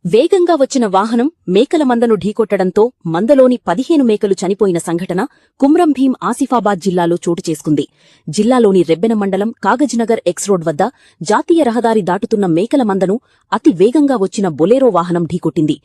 వేగంగా వచ్చిన వాహనం మేకల మందను ఢీకొట్టడంతో మందలోని 15 మేకలు చనిపోయిన సంఘటన కుమ్రంభీం ఆసిఫాబాద్ జిల్లాలో చోటు చేసుకుంది. జిల్లాలోని రెబ్బెన మండలం కాగజ్నగర్ ఎక్స్ రోడ్ వద్ద జాతీయ రహదారి దాటుతున్న మేకల మందను అతి వేగంగా వచ్చిన బొలేరో వాహనం ఢీకొట్టింది.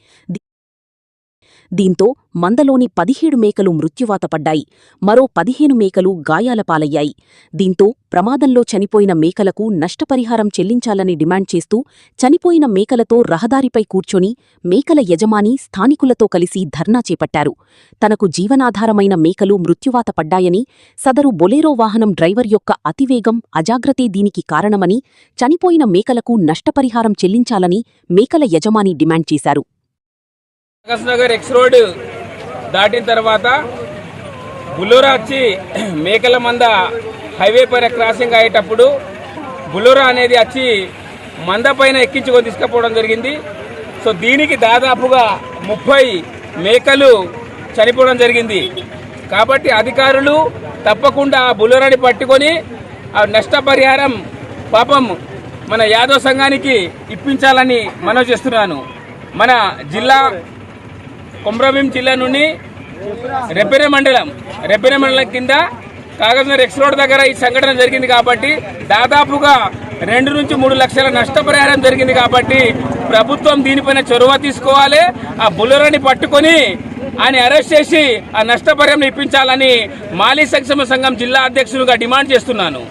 దీంతో మందలోని 17 మేకలు మృత్యువాత పడ్డాయి. మరో 15 మేకలు గాయాల పాలయ్యాయి. దీంతో ప్రమాదంలో చనిపోయిన మేకలకు నష్టపరిహారం చెల్లించాలని డిమాండ్ చేస్తూ చనిపోయిన మేకలతో రహదారిపై కూర్చొని మేకల యజమాని స్థానికులతో కలిసి ధర్నా చేపట్టారు. తనకు జీవనాధారమైన మేకలు మృత్యువాత పడ్డాయని, సదరు బొలేరో వాహనం డ్రైవర్ యొక్క అతివేగం, అజాగ్రతే దీనికి కారణమని, చనిపోయిన మేకలకు నష్టపరిహారం చెల్లించాలని మేకల యజమాని డిమాండ్ చేశారు. కాగజ్నగర్ ఎక్స్ రోడ్ దాటిన తర్వాత బులోరా వచ్చి మేకల మంద హైవే పైన క్రాసింగ్ అయ్యేటప్పుడు బులోరా అనేది వచ్చి మంద పైన ఎక్కించుకొని తీసుకుపోవడం జరిగింది. సో దీనికి దాదాపుగా 30 మేకలు చనిపోవడం జరిగింది. కాబట్టి అధికారులు తప్పకుండా ఆ బులోరాని పట్టుకొని ఆ నష్టపరిహారం పాపం మన యాదవ్ సంఘానికి ఇప్పించాలని మనవి చేస్తున్నాను. మన జిల్లా కుమ్రంభీం జిల్లా నుండి రెబ్బెన మండలం కింద కాగజ్నగర్ ఎక్స్ రోడ్ దగ్గర ఈ సంఘటన జరిగింది. కాబట్టి దాదాపుగా 2 నుంచి 3 లక్షల నష్టపరిహారం జరిగింది. కాబట్టి ప్రభుత్వం దీనిపైన చొరవ తీసుకోవాలి. ఆ బులోరాని పట్టుకొని ఆయన అరెస్ట్ చేసి ఆ నష్టపరిహారం ఇప్పించాలని మాలీ సంక్షేమ సంఘం జిల్లా అధ్యక్షులుగా డిమాండ్ చేస్తున్నాను.